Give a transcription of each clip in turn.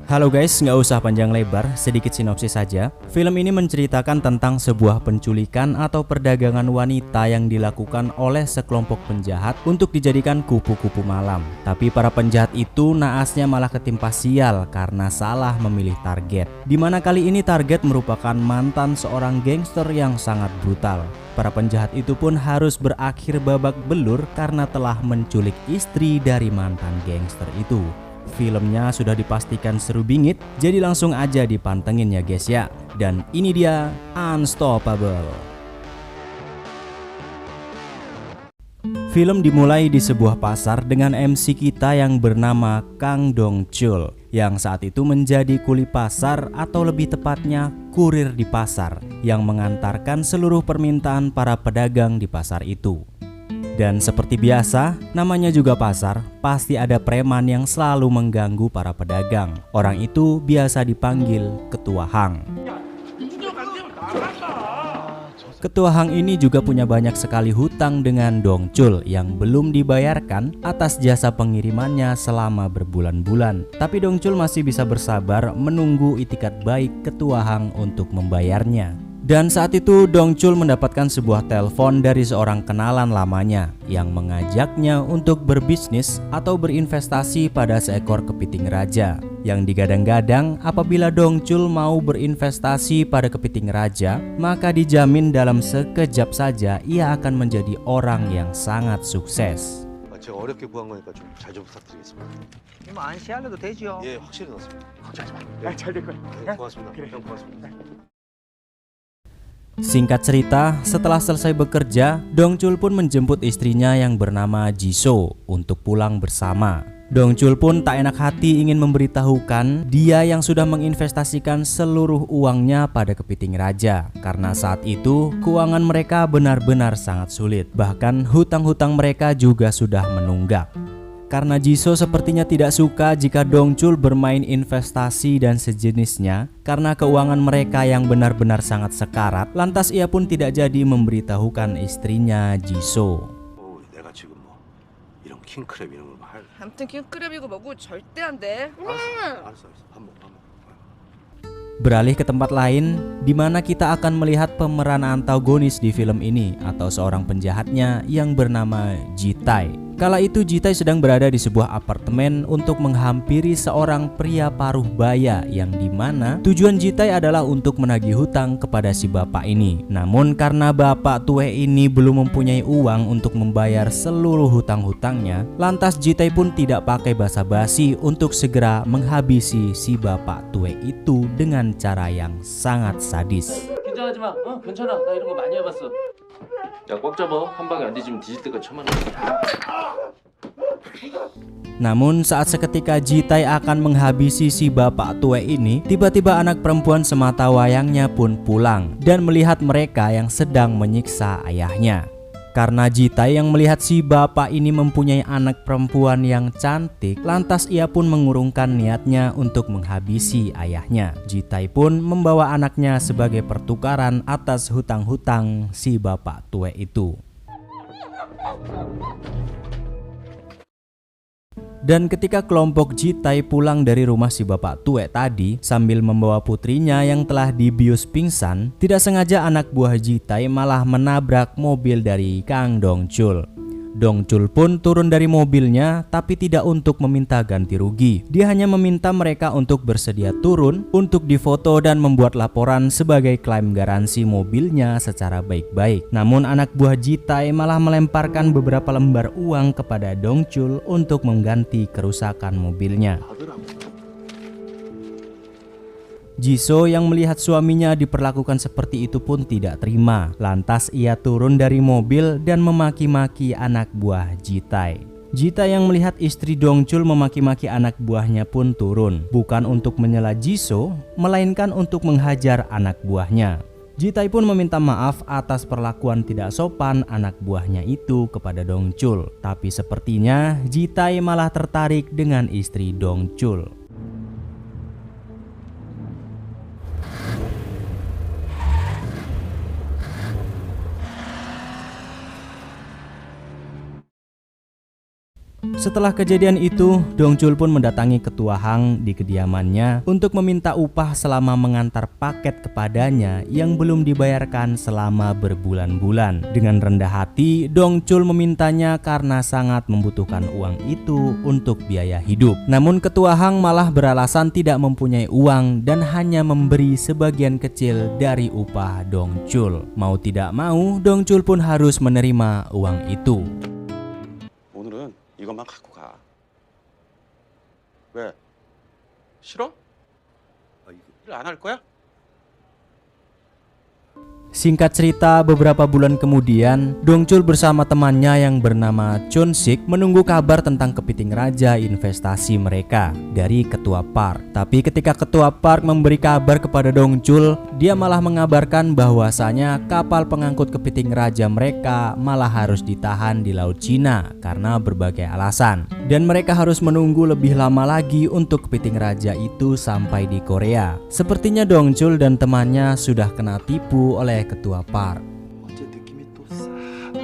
Halo guys, nggak usah panjang lebar, sedikit sinopsis saja. Film ini menceritakan tentang sebuah penculikan atau perdagangan wanita yang dilakukan oleh sekelompok penjahat untuk dijadikan kupu-kupu malam. Tapi para penjahat itu naasnya malah ketimpa sial karena salah memilih target. Dimana kali ini target merupakan mantan seorang gangster yang sangat brutal. Para penjahat itu pun harus berakhir babak belur karena telah menculik istri dari mantan gangster itu. Filmnya sudah dipastikan seru bingit, jadi langsung aja dipantengin ya guys ya. Dan ini dia Unstoppable. Film dimulai di sebuah pasar dengan MC kita yang bernama Kang Dong Chul, yang saat itu menjadi kuli pasar atau lebih tepatnya kurir di pasar yang mengantarkan seluruh permintaan para pedagang di pasar itu. Dan seperti biasa, namanya juga pasar, pasti ada preman yang selalu mengganggu para pedagang. Orang itu biasa dipanggil Ketua Hang. Ketua Hang ini juga punya banyak sekali hutang dengan Dong Chul yang belum dibayarkan atas jasa pengirimannya selama berbulan-bulan. Tapi Dong Chul masih bisa bersabar menunggu itikat baik Ketua Hang untuk membayarnya. Dan saat itu Dong Chul mendapatkan sebuah telepon dari seorang kenalan lamanya yang mengajaknya untuk berbisnis atau berinvestasi pada seekor kepiting raja. Yang digadang-gadang apabila Dong Chul mau berinvestasi pada kepiting raja, maka dijamin dalam sekejap saja ia akan menjadi orang yang sangat sukses. 제가 어렵게 구한 거니까 좀 잘 좀 부탁드리겠습니다. 뭐 안시할래도 되죠. 예, 확실히 넣었습니다. 걱정하지 마. 잘 될 거야. 네, 고맙습니다. 형 고맙습니다. Singkat cerita, setelah selesai bekerja, Dong Chul pun menjemput istrinya yang bernama Jisoo untuk pulang bersama. Dong Chul pun tak enak hati ingin memberitahukan dia yang sudah menginvestasikan seluruh uangnya pada kepiting raja. Karena saat itu keuangan mereka benar-benar sangat sulit. Bahkan hutang-hutang mereka juga sudah menunggak. Karena Jisoo sepertinya tidak suka jika Dong Chul bermain investasi dan sejenisnya karena keuangan mereka yang benar-benar sangat sekarat, lantas ia pun tidak jadi memberitahukan istrinya Jisoo. 내가 지금 뭐 이런 킹크랩 이런 거 할. 아무튼 킹크랩이고 뭐고 절대 안 돼. 알았어. 밥 먹. Beralih ke tempat lain, di mana kita akan melihat pemeran antagonis di film ini atau seorang penjahatnya yang bernama Ji-tae. Kala itu Ji-tae sedang berada di sebuah apartemen untuk menghampiri seorang pria paruh baya yang dimana tujuan Ji-tae adalah untuk menagih hutang kepada si bapak ini. Namun karena bapak tua ini belum mempunyai uang untuk membayar seluruh hutang-hutangnya, lantas Ji-tae pun tidak pakai basa-basi untuk segera menghabisi si bapak tua itu dengan cara yang sangat sadis. 긴장하지 마. 괜찮아. 나 이런 거 많이 해봤어. 야, 꽉 잡아. 한 방에 안 뒤지면 뒤질 때까지 참아. Namun saat seketika Ji-tae akan menghabisi si bapak tua ini, tiba-tiba anak perempuan semata wayangnya pun pulang dan melihat mereka yang sedang menyiksa ayahnya. Karena Ji-tae yang melihat si bapak ini mempunyai anak perempuan yang cantik, lantas ia pun mengurungkan niatnya untuk menghabisi ayahnya. Ji-tae pun membawa anaknya sebagai pertukaran atas hutang-hutang si bapak tua itu. Dan ketika kelompok Ji-tae pulang dari rumah si bapak tua tadi sambil membawa putrinya yang telah dibius pingsan, tidak sengaja anak buah Ji-tae malah menabrak mobil dari Kang Dong Chul. Dong Chul pun turun dari mobilnya tapi tidak untuk meminta ganti rugi. Dia hanya meminta mereka untuk bersedia turun untuk difoto dan membuat laporan sebagai klaim garansi mobilnya secara baik-baik. Namun anak buah Ji-tae malah melemparkan beberapa lembar uang kepada Dong Chul untuk mengganti kerusakan mobilnya. Jisoo yang melihat suaminya diperlakukan seperti itu pun tidak terima. Lantas ia turun dari mobil dan memaki-maki anak buah Ji-tae. Ji-tae yang melihat istri Dong Chul memaki-maki anak buahnya pun turun. Bukan untuk menyela Jisoo, melainkan untuk menghajar anak buahnya. Ji-tae pun meminta maaf atas perlakuan tidak sopan anak buahnya itu kepada Dong Chul. Tapi sepertinya Ji-tae malah tertarik dengan istri Dong Chul. Setelah kejadian itu, Dongchul pun mendatangi ketua Hang di kediamannya untuk meminta upah selama mengantar paket kepadanya yang belum dibayarkan selama berbulan-bulan. Dengan rendah hati, Dongchul memintanya karena sangat membutuhkan uang itu untuk biaya hidup. Namun ketua Hang malah beralasan tidak mempunyai uang dan hanya memberi sebagian kecil dari upah Dongchul. Mau tidak mau, Dongchul pun harus menerima uang itu. 오늘은 이것만 갖고 가. 왜? 싫어? 일 안 할 거야? Singkat cerita, beberapa bulan kemudian, Dongchul bersama temannya yang bernama Chun-sik menunggu kabar tentang kepiting raja investasi mereka dari ketua park. Tapi ketika ketua park memberi kabar kepada Dongchul, dia malah mengabarkan bahwasanya kapal pengangkut kepiting raja mereka malah harus ditahan di Laut Cina karena berbagai alasan. Dan mereka harus menunggu lebih lama lagi untuk kepiting raja itu sampai di Korea. Sepertinya Dongchul dan temannya sudah kena tipu oleh ketua park. 어제 느낌이 또 싸하다.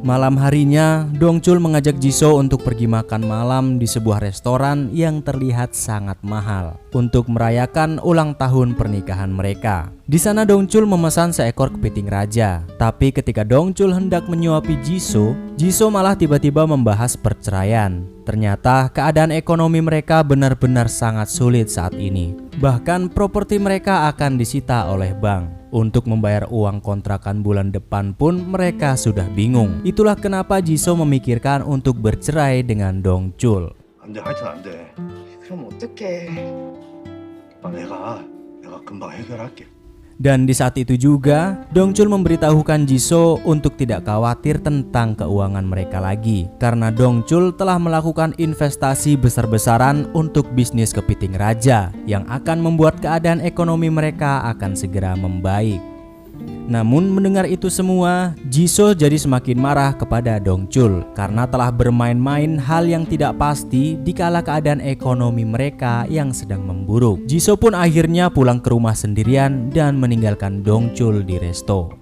Malam harinya, Dongchul mengajak Jisoo untuk pergi makan malam di sebuah restoran yang terlihat sangat mahal untuk merayakan ulang tahun pernikahan mereka. Di sana Dongchul memesan seekor kepiting raja. Tapi ketika Dongchul hendak menyuapi Jisoo, Jisoo malah tiba-tiba membahas perceraian. Ternyata keadaan ekonomi mereka benar-benar sangat sulit saat ini. Bahkan properti mereka akan disita oleh bank. Untuk membayar uang kontrakan bulan depan pun mereka sudah bingung. Itulah kenapa Jisoo memikirkan untuk bercerai dengan Dongchul. 안 돼, 하여튼 안 돼. 그럼 어떡해. 내가 금방 해결할게. Dan di saat itu juga, Dongchul memberitahukan Jisoo untuk tidak khawatir tentang keuangan mereka lagi. Karena Dongchul telah melakukan investasi besar-besaran untuk bisnis kepiting raja yang akan membuat keadaan ekonomi mereka akan segera membaik. Namun mendengar itu semua, Jisoo jadi semakin marah kepada Dongchul karena telah bermain-main hal yang tidak pasti dikala keadaan ekonomi mereka yang sedang memburuk. Jisoo pun akhirnya pulang ke rumah sendirian dan meninggalkan Dongchul di resto.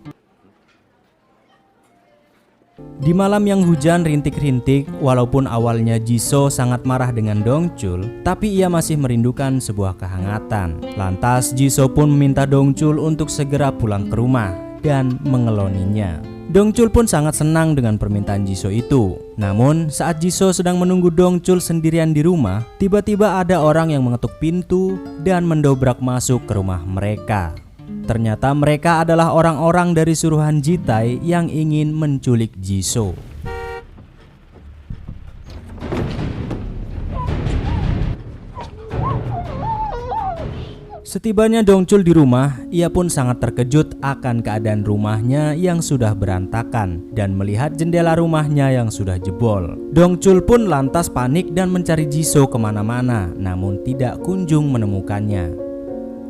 Di malam yang hujan rintik-rintik, walaupun awalnya Jisoo sangat marah dengan Dongchul, tapi ia masih merindukan sebuah kehangatan. Lantas Jisoo pun meminta Dongchul untuk segera pulang ke rumah dan mengeloninya. Dongchul pun sangat senang dengan permintaan Jisoo itu. Namun saat Jisoo sedang menunggu Dongchul sendirian di rumah, tiba-tiba ada orang yang mengetuk pintu dan mendobrak masuk ke rumah mereka. Ternyata mereka adalah orang-orang dari suruhan Jitai yang ingin menculik Jisoo. Setibanya Dongchul di rumah, ia pun sangat terkejut akan keadaan rumahnya yang sudah berantakan dan melihat jendela rumahnya yang sudah jebol. Dongchul pun lantas panik dan mencari Jisoo kemana-mana, namun tidak kunjung menemukannya.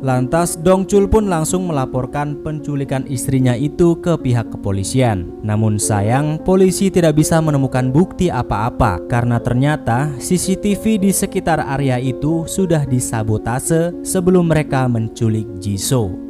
Lantas Dongchul pun langsung melaporkan penculikan istrinya itu ke pihak kepolisian. Namun sayang, polisi tidak bisa menemukan bukti apa-apa karena ternyata CCTV di sekitar area itu sudah disabotase sebelum mereka menculik Jisoo.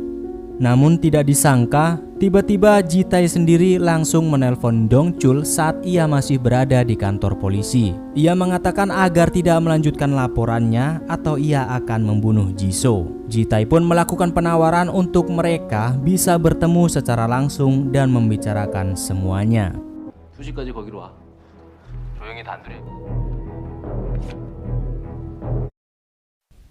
Namun tidak disangka, tiba-tiba Jitai sendiri langsung menelpon Dongchul saat ia masih berada di kantor polisi. Ia mengatakan agar tidak melanjutkan laporannya atau ia akan membunuh Jisoo. Jitai pun melakukan penawaran untuk mereka bisa bertemu secara langsung dan membicarakan semuanya. 2시까지 거기로 와. 조용히 단둘이.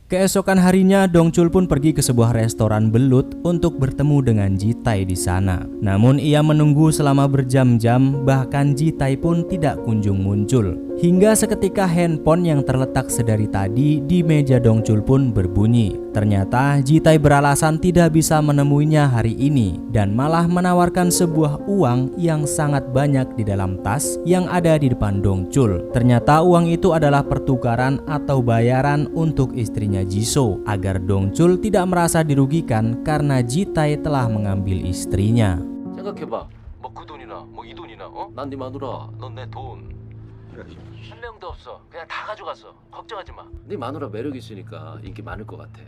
Keesokan harinya, Dongchul pun pergi ke sebuah restoran belut untuk bertemu dengan Jitai di sana. Namun ia menunggu selama berjam-jam, bahkan Jitai pun tidak kunjung muncul. Hingga seketika handphone yang terletak sedari tadi di meja Dongchul pun berbunyi. Ternyata Jitai beralasan tidak bisa menemuinya hari ini dan malah menawarkan sebuah uang yang sangat banyak di dalam tas yang ada di depan Dongchul. Ternyata uang itu adalah pertukaran atau bayaran untuk istrinya Jisoo agar Dongchul tidak merasa dirugikan karena Jitai telah mengambil istrinya. 생각해봐. 뭐 그 돈이나 뭐 이 돈이나 난 네 마누라, 넌 내 돈. 한 명도 없어. 그냥 다 가져갔어. 걱정하지 마. 네 마누라 매력 있으니까 인기 많을 것 같아.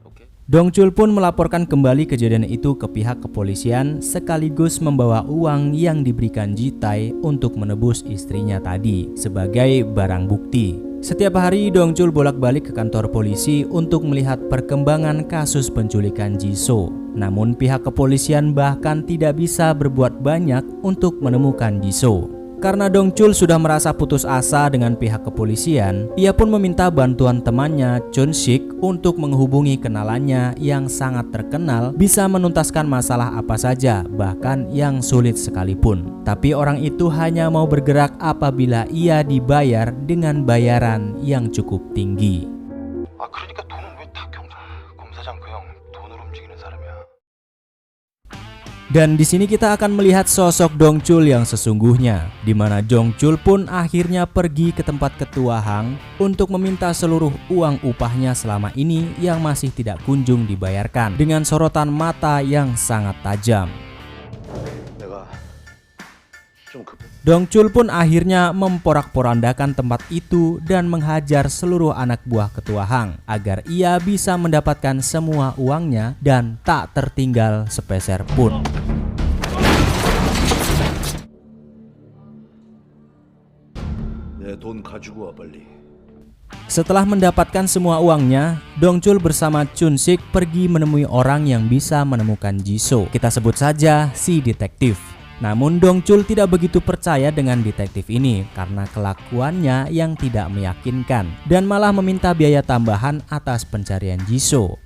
오케이? Dongchul pun melaporkan kembali kejadian itu ke pihak kepolisian sekaligus membawa uang yang diberikan Ji-tae untuk menebus istrinya tadi sebagai barang bukti. Setiap hari Dongchul bolak-balik ke kantor polisi untuk melihat perkembangan kasus penculikan Ji-so. Namun pihak kepolisian bahkan tidak bisa berbuat banyak untuk menemukan Ji-so. Karena Dongchul sudah merasa putus asa dengan pihak kepolisian, ia pun meminta bantuan temannya Chun-sik untuk menghubungi kenalannya yang sangat terkenal bisa menuntaskan masalah apa saja, bahkan yang sulit sekalipun. Tapi orang itu hanya mau bergerak apabila ia dibayar dengan bayaran yang cukup tinggi. 아 그러니까 돈은 왜 다 검사장 그 형 돈으로 움직이는 사람이야. Dan di sini kita akan melihat sosok Dongchul yang sesungguhnya, di mana Dongchul pun akhirnya pergi ke tempat ketua Hang untuk meminta seluruh uang upahnya selama ini yang masih tidak kunjung dibayarkan, dengan sorotan mata yang sangat tajam. 내가 좀 급. Dongchul pun akhirnya memporak-porandakan tempat itu dan menghajar seluruh anak buah ketua Hang agar ia bisa mendapatkan semua uangnya dan tak tertinggal sepeser pun. 내 돈 가지고 와 빨리. Setelah mendapatkan semua uangnya, Dongchul bersama Chun-sik pergi menemui orang yang bisa menemukan Ji-so. Kita sebut saja si detektif. Namun Dongchul tidak begitu percaya dengan detektif ini karena kelakuannya yang tidak meyakinkan dan malah meminta biaya tambahan atas pencarian Ji-so.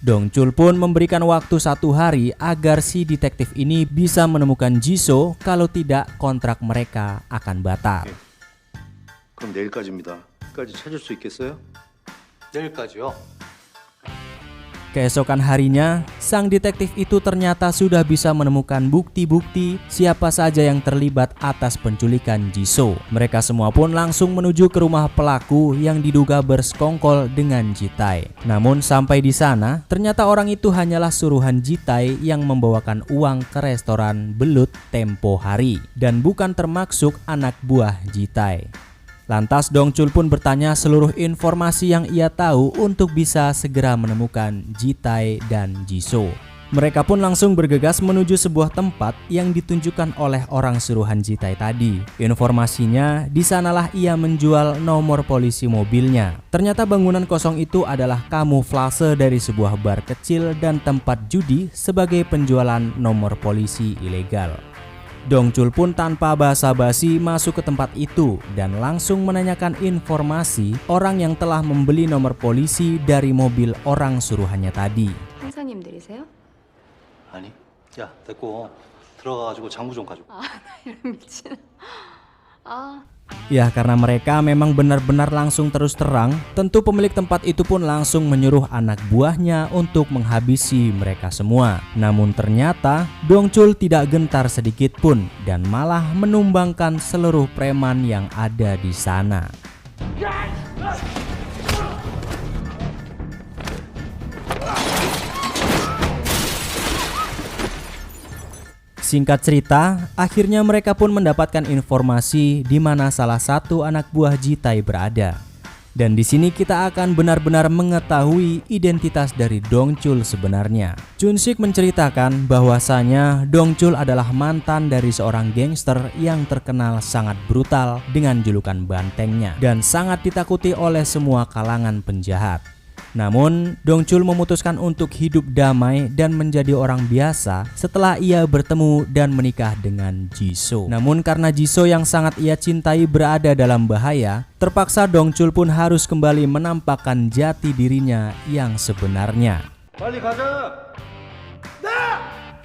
Dongchul pun memberikan waktu 1 hari agar si detektif ini bisa menemukan Ji-so, kalau tidak kontrak mereka akan batal. 그럼 내일까지입니다. 까지 찾을 수 있겠어요? 내일까지요? Keesokan harinya, sang detektif itu ternyata sudah bisa menemukan bukti-bukti siapa saja yang terlibat atas penculikan Ji-so. Mereka semua pun langsung menuju ke rumah pelaku yang diduga bersekongkol dengan Ji-tae. Namun sampai di sana, ternyata orang itu hanyalah suruhan Ji-tae yang membawakan uang ke restoran belut tempo hari dan bukan termasuk anak buah Ji-tae. Lantas Dongchul pun bertanya seluruh informasi yang ia tahu untuk bisa segera menemukan Ji-tae dan Ji-so. Mereka pun langsung bergegas menuju sebuah tempat yang ditunjukkan oleh orang suruhan Ji-tae tadi. Informasinya, di sanalah ia menjual nomor polisi mobilnya. Ternyata bangunan kosong itu adalah kamuflase dari sebuah bar kecil dan tempat judi sebagai penjualan nomor polisi ilegal. Dongchul pun tanpa basa-basi masuk ke tempat itu dan langsung menanyakan informasi orang yang telah membeli nomor polisi dari mobil orang suruhannya tadi. 형사님들이세요? 아니. 야 됐고 들어가가지고 장부 좀 가지고. 아, 나 이런 미친. 아. Ya, karena mereka memang benar-benar langsung terus terang, tentu pemilik tempat itu pun langsung menyuruh anak buahnya untuk menghabisi mereka semua. Namun ternyata Dongchul tidak gentar sedikit pun dan malah menumbangkan seluruh preman yang ada di sana. Singkat cerita, akhirnya mereka pun mendapatkan informasi di mana salah satu anak buah Ji-tae berada. Dan di sini kita akan benar-benar mengetahui identitas dari Dongchul sebenarnya. Chun-sik menceritakan bahwasanya Dongchul adalah mantan dari seorang gangster yang terkenal sangat brutal dengan julukan bantengnya dan sangat ditakuti oleh semua kalangan penjahat. Namun, Dongchul memutuskan untuk hidup damai dan menjadi orang biasa setelah ia bertemu dan menikah dengan Ji-so. Namun karena Ji-so yang sangat ia cintai berada dalam bahaya, terpaksa Dongchul pun harus kembali menampakkan jati dirinya yang sebenarnya. 빨리 가자.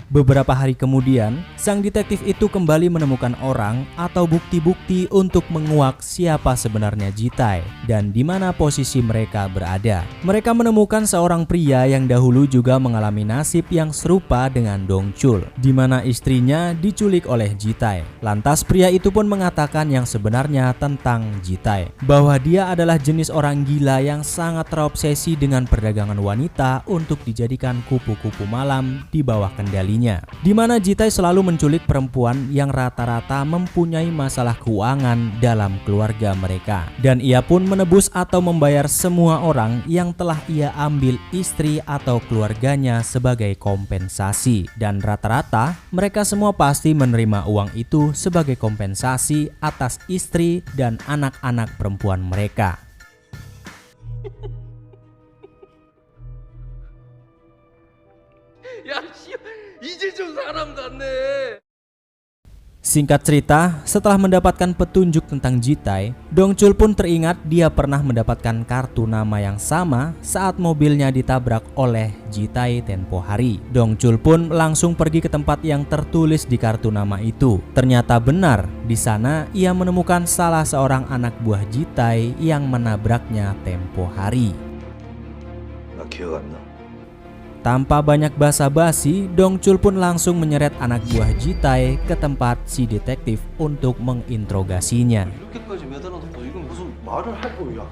Beberapa hari kemudian, sang detektif itu kembali menemukan orang atau bukti-bukti untuk menguak siapa sebenarnya Ji-tae dan di mana posisi mereka berada. Mereka menemukan seorang pria yang dahulu juga mengalami nasib yang serupa dengan Dongchul, di mana istrinya diculik oleh Ji-tae. Lantas pria itu pun mengatakan yang sebenarnya tentang Ji-tae, bahwa dia adalah jenis orang gila yang sangat terobsesi dengan perdagangan wanita untuk dijadikan kupu-kupu malam di bawah kendali. dirinya, di mana Jitai selalu menculik perempuan yang rata-rata mempunyai masalah keuangan dalam keluarga mereka. Dan ia pun menebus atau membayar semua orang yang telah ia ambil istri atau keluarganya sebagai kompensasi. Dan rata-rata mereka semua pasti menerima uang itu sebagai kompensasi atas istri dan anak-anak perempuan mereka. 야, 씨, 이제 좀 사람 같네. Singkat cerita, setelah mendapatkan petunjuk tentang Jitai, Dongchul pun teringat dia pernah mendapatkan kartu nama yang sama saat mobilnya ditabrak oleh Jitai tempo hari. Dongchul pun langsung pergi ke tempat yang tertulis di kartu nama itu. Ternyata benar, di sana ia menemukan salah seorang anak buah Jitai yang menabraknya tempo hari. 나 기억 안 나. Tanpa banyak basa-basi, Dongchul pun langsung menyeret anak buah Jitai ke tempat si detektif untuk menginterogasinya. 이렇게까지 매달아놓고 이건 무슨 말을 할 거야?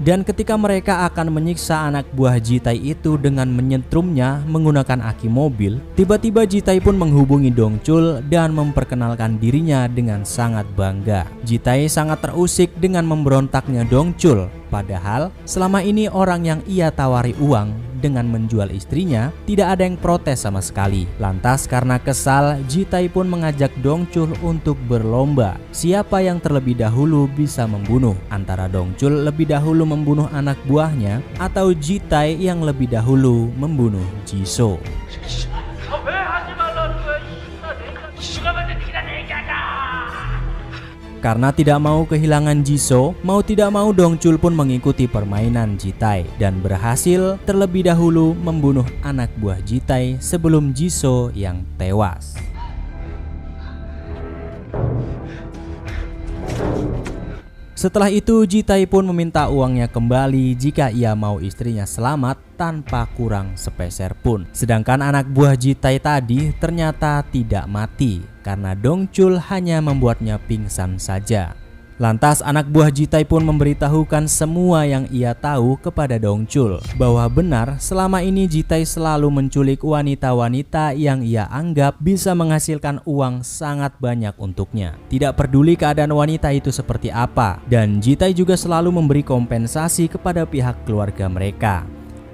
Dan ketika mereka akan menyiksa anak buah Jitai itu dengan menyetrumnya menggunakan aki mobil, tiba-tiba Jitai pun menghubungi Dongchul dan memperkenalkan dirinya dengan sangat bangga. Jitai sangat terusik dengan memberontaknya Dongchul, padahal selama ini orang yang ia tawari uang dengan menjual istrinya tidak ada yang protes sama sekali. Lantas karena kesal, Jitai pun mengajak Dongchul untuk berlomba siapa yang terlebih dahulu bisa membunuh, antara Dongchul lebih dahulu membunuh anak buahnya atau Jitai yang lebih dahulu membunuh Jisoo. Karena tidak mau kehilangan Jisoo, mau tidak mau Dongchul pun mengikuti permainan Jitai dan berhasil terlebih dahulu membunuh anak buah Jitai sebelum Jisoo yang tewas. Setelah itu Jitai pun meminta uangnya kembali jika ia mau istrinya selamat tanpa kurang sepeser pun. Sedangkan anak buah Jitai tadi ternyata tidak mati karena Dongchul hanya membuatnya pingsan saja. Lantas anak buah Jitai pun memberitahukan semua yang ia tahu kepada Dongchul, bahwa benar selama ini Jitai selalu menculik wanita-wanita yang ia anggap bisa menghasilkan uang sangat banyak untuknya. Tidak peduli keadaan wanita itu seperti apa, dan Jitai juga selalu memberi kompensasi kepada pihak keluarga mereka.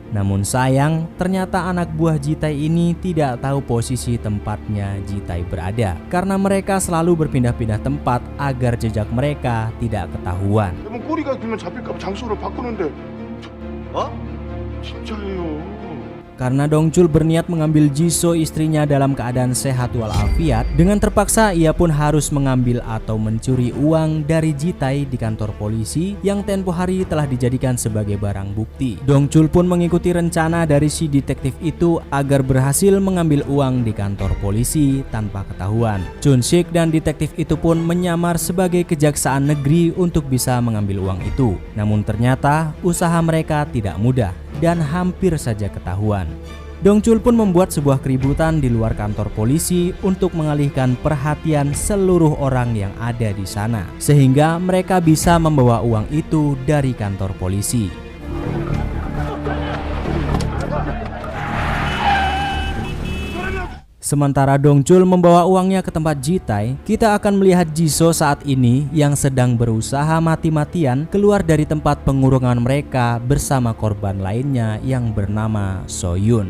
Namun sayang, ternyata anak buah Jitai ini tidak tahu posisi tempatnya Jitai berada, karena mereka selalu berpindah-pindah tempat agar jejak mereka tidak ketahuan. 그러면 꼬리가 길면 잡힐까봐 장소를 바꾸는데 어? 진짜예요. Karena Dongchul berniat mengambil Jisoo istrinya dalam keadaan sehat walafiat, dengan terpaksa ia pun harus mengambil atau mencuri uang dari Jitai di kantor polisi yang tempo hari telah dijadikan sebagai barang bukti. Dongchul pun mengikuti rencana dari si detektif itu agar berhasil mengambil uang di kantor polisi tanpa ketahuan. Chun-sik dan detektif itu pun menyamar sebagai kejaksaan negeri untuk bisa mengambil uang itu. Namun ternyata usaha mereka tidak mudah dan hampir saja ketahuan. Dongchul pun membuat sebuah keributan di luar kantor polisi untuk mengalihkan perhatian seluruh orang yang ada di sana, sehingga mereka bisa membawa uang itu dari kantor polisi. Sementara Dongchul membawa uangnya ke tempat Jitai, kita akan melihat Jisoo saat ini yang sedang berusaha mati-matian keluar dari tempat pengurungan mereka bersama korban lainnya yang bernama Soyun.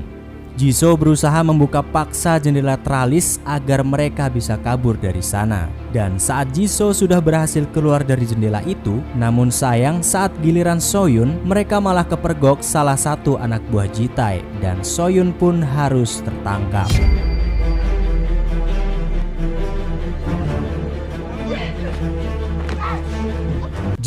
Jisoo berusaha membuka paksa jendela teralis agar mereka bisa kabur dari sana. Dan saat Jisoo sudah berhasil keluar dari jendela itu, namun sayang saat giliran Soyun, mereka malah kepergok salah satu anak buah Jitai dan Soyun pun harus tertangkap.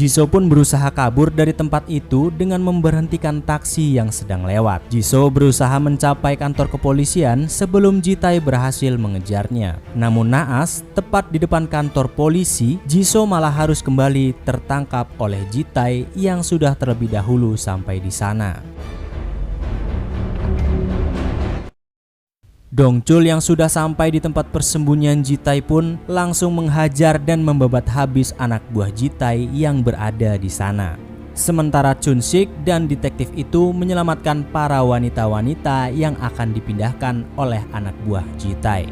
Jisoo pun berusaha kabur dari tempat itu dengan memberhentikan taksi yang sedang lewat. Jisoo berusaha mencapai kantor kepolisian sebelum Jitai berhasil mengejarnya. Namun naas, tepat di depan kantor polisi, Jisoo malah harus kembali tertangkap oleh Jitai yang sudah terlebih dahulu sampai di sana. Dongchul yang sudah sampai di tempat persembunyian Jitai pun langsung menghajar dan membabat habis anak buah Jitai yang berada di sana. Sementara Chun Sik dan detektif itu menyelamatkan para wanita-wanita yang akan dipindahkan oleh anak buah Ji Tae.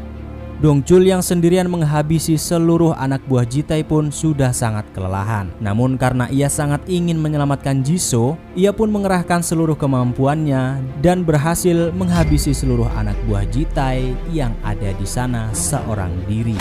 Dong Chul yang sendirian menghabisi seluruh anak buah Ji Tae pun sudah sangat kelelahan. Namun karena ia sangat ingin menyelamatkan Jisoo, ia pun mengerahkan seluruh kemampuannya dan berhasil menghabisi seluruh anak buah Ji Tae yang ada di sana seorang diri.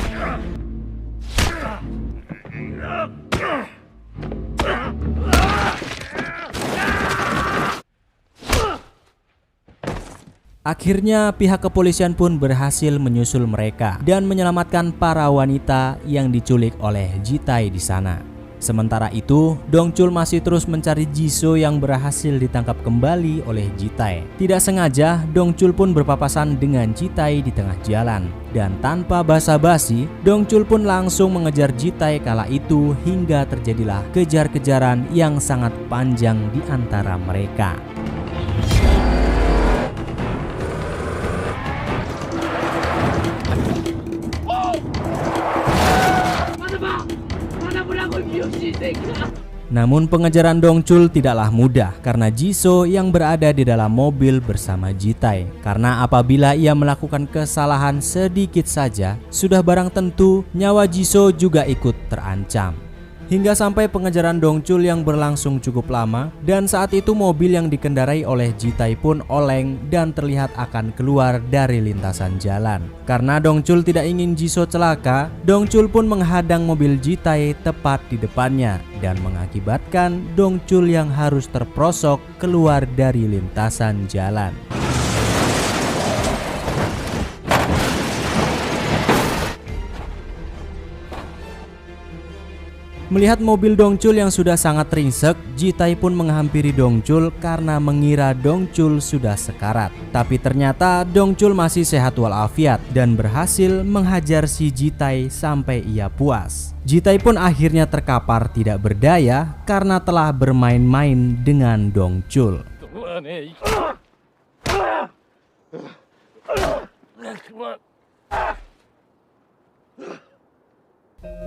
Akhirnya pihak kepolisian pun berhasil menyusul mereka dan menyelamatkan para wanita yang diculik oleh Ji Tae di sana. Sementara itu, Dong Chul masih terus mencari Jisoo yang berhasil ditangkap kembali oleh Ji Tae. Tidak sengaja, Dong Chul pun berpapasan dengan Ji Tae di tengah jalan. Dan tanpa basa-basi, Dong Chul pun langsung mengejar Ji Tae kala itu hingga terjadilah kejar-kejaran yang sangat panjang di antara mereka. Namun pengejaran Dong Chul tidaklah mudah karena Jisoo yang berada di dalam mobil bersama Ji Tae. Karena apabila ia melakukan kesalahan sedikit saja, sudah barang tentu nyawa Jisoo juga ikut terancam. Hingga sampai pengejaran Dong Chul yang berlangsung cukup lama, dan saat itu mobil yang dikendarai oleh Ji Tae pun oleng dan terlihat akan keluar dari lintasan jalan. Karena Dong Chul tidak ingin Jisoo celaka, Dong Chul pun menghadang mobil Ji Tae tepat di depannya dan mengakibatkan Dong Chul yang harus terprosok keluar dari lintasan jalan. Melihat mobil Dong Chul yang sudah sangat ringsek, Ji Tae pun menghampiri Dong Chul karena mengira Dong Chul sudah sekarat. Tapi ternyata Dong Chul masih sehat walafiat dan berhasil menghajar si Ji Tae sampai ia puas. Ji Tae pun akhirnya terkapar tidak berdaya karena telah bermain-main dengan Dong Chul.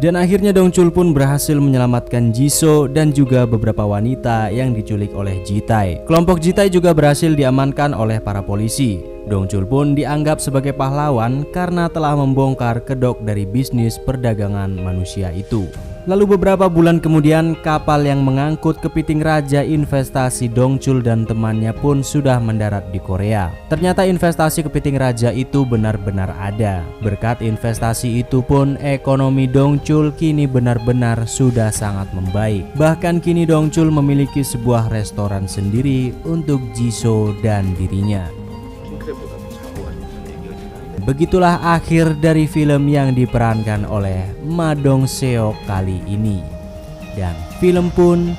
Dan akhirnya Dong Chul pun berhasil menyelamatkan Jisoo dan juga beberapa wanita yang diculik oleh Ji Tae. Kelompok Ji Tae juga berhasil diamankan oleh para polisi. Dong Chul pun dianggap sebagai pahlawan karena telah membongkar kedok dari bisnis perdagangan manusia itu. Lalu beberapa bulan kemudian, kapal yang mengangkut kepiting raja investasi Dong Chul dan temannya pun sudah mendarat di Korea. Ternyata investasi kepiting raja itu benar-benar ada. Berkat investasi itu pun ekonomi Dong Chul kini benar-benar sudah sangat membaik. Bahkan kini Dong Chul memiliki sebuah restoran sendiri untuk Jisoo dan dirinya. Begitulah akhir dari film yang diperankan oleh Ma Dong Seok kali ini. Dan film pun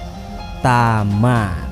tamat.